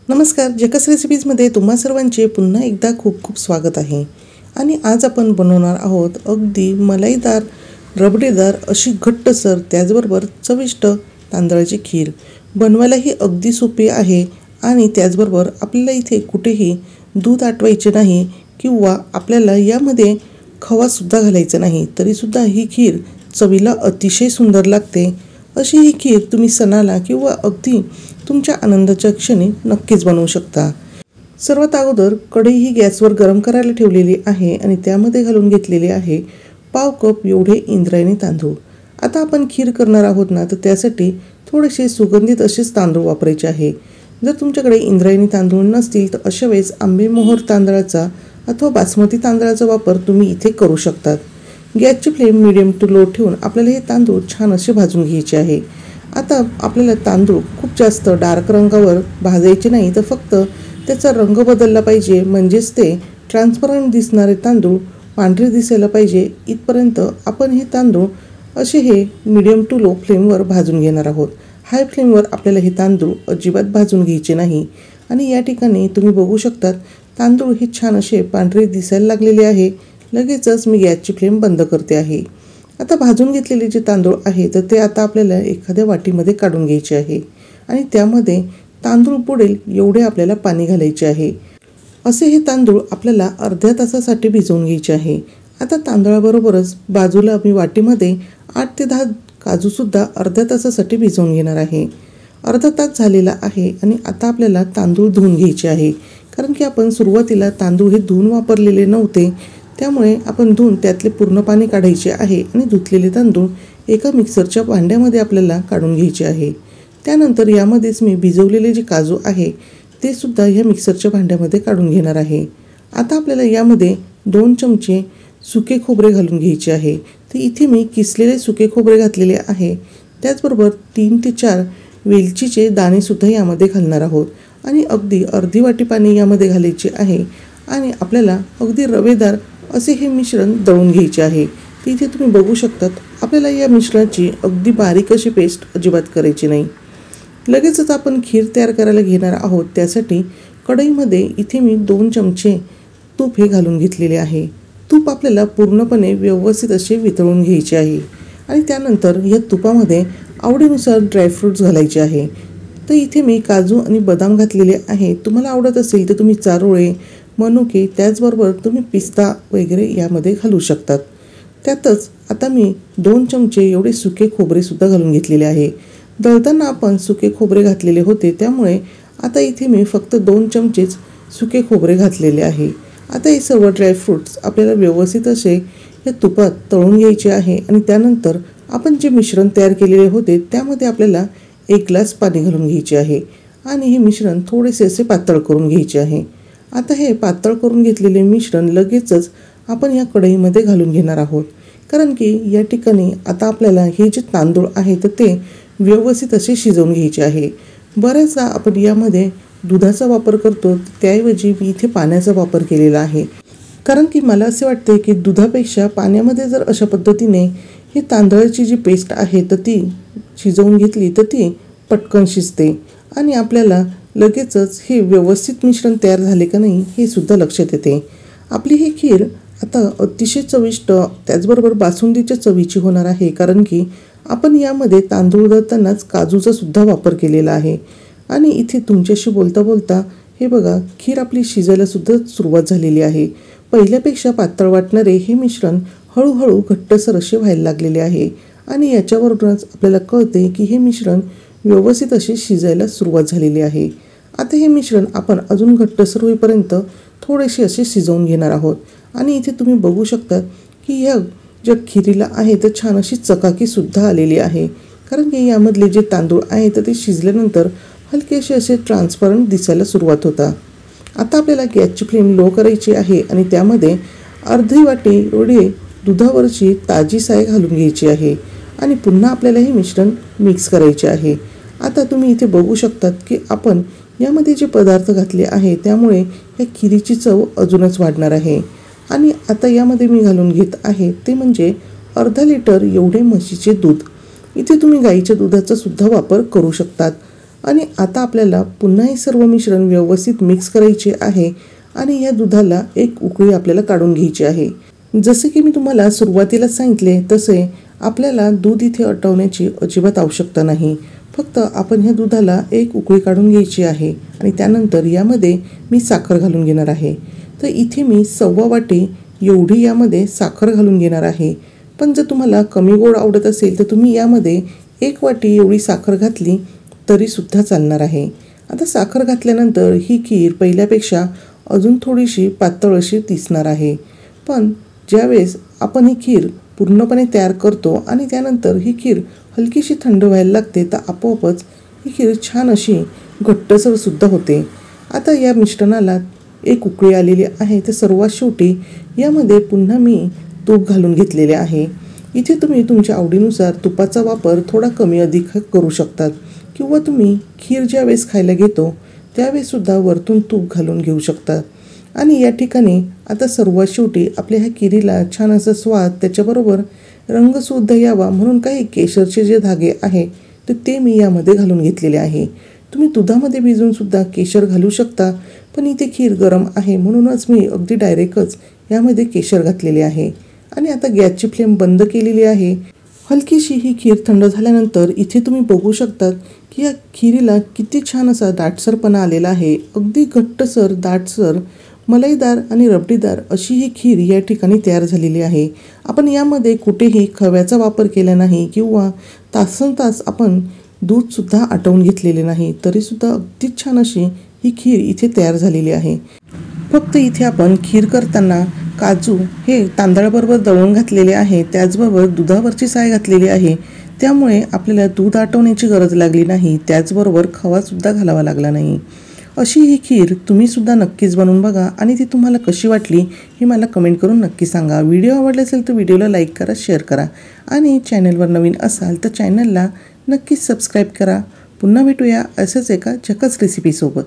नमस्कार, जकस रेसिपीजमध्ये तुम्हा सर्वांचे पुन्हा एकदा खूप खूप स्वागत आहे. आणि आज आपण बनवणार आहोत अगदी मलाईदार, रबडेदार अशी घट्टसर त्याचबरोबर चविष्ट तांदळाची खीर. बनवायलाही अगदी सोपी आहे आणि त्याचबरोबर आपल्याला इथे कुठेही दूध आटवायचे नाही किंवा आपल्याला यामध्ये खवासुद्धा घालायचा नाही, तरीसुद्धा ही खीर चवीला अतिशय सुंदर लागते. अशी ही खीर तुम्ही सणाला किंवा अगदी तुमच्या आनंदाच्या क्षणी नक्कीच बनवू शकता. सर्वात अगोदर कढई ही गॅसवर गरम करायला ठेवलेली आहे आणि त्यामध्ये घालून घेतलेले आहे पाव कप एवढे इंद्रायणी तांदूळ. आता आपण खीर करणार आहोत ना, तर त्यासाठी थोडेसे सुगंधित असेच तांदूळ वापरायचे आहे. जर तुमच्याकडे इंद्रायणी तांदूळ नसतील तर अशा वेळेस आंबेमोहोर तांदळाचा अथवा बासमती तांदळाचा वापर तुम्ही इथे करू शकतात. गॅसची फ्लेम मीडियम टू लो ठेवून आपल्याला हे तांदूळ छान असे भाजून घ्यायचे आहे. आता आपल्याला तांदूळ खूप जास्त डार्क रंगावर भाजायचे नाही, तर फक्त त्याचा रंग बदलला पाहिजे, म्हणजेच ते ट्रान्सपरंट दिसणारे तांदूळ पांढरे दिसायला पाहिजे इथपर्यंत आपण हे तांदूळ असे हे मीडियम टू लो फ्लेमवर भाजून घेणार आहोत. हाय फ्लेमवर आपल्याला हे तांदूळ अजिबात भाजून घ्यायचे नाही. आणि या ठिकाणी तुम्ही बघू शकतात तांदूळ हे छान असे पांढरे दिसायला लागलेले आहे. लगेचच मी गॅसची फ्लेम बंद करते आहे. आता भाजून घेतलेले जे तांदूळ आहे तर ते आता आपल्याला एखाद्या वाटीमध्ये काढून घ्यायचे आहे आणि त्यामध्ये तांदूळ बुडेल एवढे आपल्याला पाणी घालायचे आहे. असे हे तांदूळ आपल्याला अर्ध्या तासासाठी भिजवून घ्यायचे आहे. आता तांदळाबरोबरच बाजूला मी वाटीमध्ये 8 ते 10 काजूसुद्धा अर्ध्या तासासाठी भिजवून घेणार आहे. अर्धा तास झालेला आहे आणि आता आपल्याला तांदूळ धुवून घ्यायचे आहे, कारण की आपण सुरुवातीला तांदूळ हे धुवून वापरलेले नव्हते. त्यामुळे आपण धुवून त्यातले पूर्ण पाणी काढायचे आहे आणि धुतलेले तांदूळ एका मिक्सरच्या भांड्यामध्ये आपल्याला काढून घ्यायचे आहे. त्यानंतर यामध्येच मी भिजवलेले जे काजू आहे ते सुद्धा ह्या मिक्सरच्या भांड्यामध्ये काढून घेणार आहे. आता आपल्याला यामध्ये 2 चमचे सुके खोबरे घालून घ्यायचे आहे. तर इथे मी किसलेले सुके खोबरे घातलेले आहे. त्याचबरोबर 3 ते 4 वेलचीचे दाणेसुद्धा यामध्ये घालणार आहोत आणि अगदी अर्धी वाटी पाणी यामध्ये घालायचे आहे. आणि आपल्याला अगदी रवेदार असे हे मिश्रण दळून घ्यायचे आहे. तिथे तुम्ही बघू शकतात आपल्याला या मिश्रणाची अगदी बारीक अशी पेस्ट अजिबात करायची नाही. लगेचच आपण खीर तयार करायला घेणार आहोत. त्यासाठी कढईमध्ये इथे मी 2 चमचे तूप हे घालून घेतलेले आहे. तूप आपल्याला पूर्णपणे व्यवस्थित असे वितळून घ्यायचे आहे आणि त्यानंतर या तुपामध्ये आवडीनुसार ड्रायफ्रूट्स घालायचे आहे. तर इथे मी काजू आणि बदाम घातलेले आहे. तुम्हाला आवडत असेल तर तुम्ही चारोळे, मनुके, त्याचबरोबर तुम्ही पिस्ता वगैरे यामध्ये घालू शकतात. त्यातच आता मी 2 चमचे एवढे सुके खोबरेसुद्धा घालून घेतलेले आहे. दळताना आपण सुके खोबरे घातलेले होते, त्यामुळे आता इथे मी फक्त 2 चमचेच सुके खोबरे घातलेले आहे. आता हे सर्व ड्रायफ्रूट्स आपल्याला व्यवस्थित असे या तुपात तळून घ्यायचे आहे आणि त्यानंतर आपण जे मिश्रण तयार केलेले होते त्यामध्ये आपल्याला 1 ग्लास पाणी घालून घ्यायचे आहे आणि हे मिश्रण थोडेसे असे पातळ करून घ्यायचे आहे. आता हे पातळ करून घेतलेले मिश्रण लगेचच आपण या कढईमध्ये घालून घेणार आहोत, कारण की या ठिकाणी आता आपल्याला हे जे तांदूळ आहे तर ते व्यवस्थित असे शिजवून घ्यायचे आहे. बऱ्याचदा आपण यामध्ये दुधाचा वापर करतो, त्याऐवजी मी इथे पाण्याचा वापर केलेला आहे, कारण की मला असे वाटते की दुधापेक्षा पाण्यामध्ये जर अशा पद्धतीने ही तांदळाची जी पेस्ट आहे तर ती शिजवून घेतली तर ती पटकन शिजते आणि आपल्याला लगेचच हे व्यवस्थित मिश्रण तयार झाले का नाही हे सुद्धा लक्षात येते. आपली ही खीर आता अतिशय चविष्ट त्याचबरोबर बासुंदीच्या चवीची होणार आहे, कारण की आपण यामध्ये तांदूळ दळतानाच काजूचा सुद्धा वापर केलेला आहे. आणि इथे तुमच्याशी बोलता बोलता हे बघा खीर आपली शिजायला सुद्धा सुरुवात झालेली आहे. पहिल्यापेक्षा पातळ वाटणारे हे मिश्रण हळूहळू घट्टसर असे व्हायला लागलेले आहे आणि याच्यावरूनच आपल्याला कळते की हे मिश्रण व्यवस्थित असे शिजायला सुरुवात झालेली आहे. आता हे मिश्रण आपण अजून घट्टसर होईपर्यंत थोडेसे असे शिजवून घेणार आहोत. आणि इथे तुम्ही बघू शकतात की ह्या ज्या खिरीला आहे तर छान अशी चकाकीसुद्धा आलेली आहे, कारण की यामधले जे तांदूळ आहे तर ते शिजल्यानंतर हलकेसे असे ट्रान्सपरंट दिसायला सुरुवात होता. आता आपल्याला गॅसची फ्लेम लो करायची आहे आणि त्यामध्ये अर्धी वाटी एवढी दुधावरची ताजी साय घालून घ्यायची आहे आणि पुन्हा आपल्याला हे मिश्रण मिक्स करायचे आहे. आता तुम्ही इथे बघू शकतात की आपण यामध्ये जे पदार्थ घातले आहे त्यामुळे या खिरीची चव अजूनच वाढणार आहे. आणि आता यामध्ये मी घालून घेत आहे ते म्हणजे अर्धा लिटर एवढे म्हशीचे दूध. इथे तुम्ही गाईच्या दुधाचा सुद्धा वापर करू शकतात. आणि आता आपल्याला पुन्हा हे सर्व मिश्रण व्यवस्थित मिक्स करायचे आहे आणि या दुधाला एक उकळी आपल्याला काढून घ्यायची आहे। जसे की मी तुम्हाला सुरुवातीला सांगितले तसे आपल्याला दूध इथे आटवण्याची अजिबात आवश्यकता नाही। फक्त आपण ह्या दुधाला एक उकळी काढून घ्यायची आहे आणि त्यानंतर यामध्ये मी साखर घालून घेणार आहे। तर इथे मी 1.25 वाटी एवढी यामध्ये साखर घालून घेणार आहे। पण जर तुम्हाला कमी गोड आवडत असेल तर तुम्ही यामध्ये 1 वाटी एवढी साखर घातली तरी सुद्धा चालणार आहे। आता साखर घातल्यानंतर ही खीर पहिल्यापेक्षा अजून थोडीशी पातळ अशी दिसणार आहे। पण ज्यावेळेस आपण ही खीर पूर्णपणे तयार करतो आणि त्यानंतर ही खीर हलकीशी थंड व्हायला लागते तर आपोआपच ही खीर छान अशी घट्टसर सुद्धा होते। आता या मिश्रणाला एक उकळी आलेली आहे तर सर्वात शेवटी यामध्ये पुन्हा मी तूप घालून घेतलेले आहे। इथे तुम्ही तुमच्या आवडीनुसार तुपाचा वापर थोडा कमी अधिक करू शकतात किंवा तुम्ही खीर ज्यावेळेस खायला घेतो त्यावेळेस सुद्धा वरतून तूप घालून घेऊ शकतात। आणि या ठिकाणी आता सर्वात शेवटी आपल्या ह्या खिरीला छान असा स्वाद त्याच्याबरोबर रंगसुद्धा यावा म्हणून काही केशरचे जे धागे आहे तर ते मी यामध्ये घालून घेतलेले आहे। तुम्ही दुधामध्ये भिजवून सुद्धा केशर घालू शकता, पण इथे खीर गरम आहे म्हणूनच मी अगदी डायरेक्टच यामध्ये केशर घातलेले आहे। आणि आता गॅसची फ्लेम बंद केलेली आहे। हलकीशी ही खीर थंड झाल्यानंतर इथे तुम्ही बघू शकतात की या खिरीला किती छान असा दाटसरपणा आलेला आहे। अगदी घट्टसर दाटसर मलाईदार आणि रबडीदार अशी ही खीर या ठिकाणी तयार झालेली आहे। आपण यामध्ये कुठेही खव्याचा वापर केला नाही किंवा तासनतास आपण दूधसुद्धा आटवून घेतलेले नाही, तरीसुद्धा अगदी छान अशी ही खीर इथे तयार झालेली आहे। फक्त इथे आपण खीर करताना काजू हे तांदळाबरोबर दळून घातलेले आहे, त्याचबरोबर दुधावरची साय घातलेली आहे, त्यामुळे आपल्याला दूध आटवण्याची गरज लागली नाही, त्याचबरोबर खवासुद्धा घालावा लागला नाही। अशी ही खीर तुम्ही सुद्धा नक्कीच बनवून बघा आणि ती तुम्हाला कशी वाटली हे मला कमेंट करून नक्की सांगा। व्हिडिओ आवडला असेल तर व्हिडिओला लाईक करा, शेअर करा आणि चॅनलवर नवीन असाल तर चॅनलला नक्कीच सबस्क्राईब करा। पुन्हा भेटूया असेच एका झकास रेसिपीसोबत।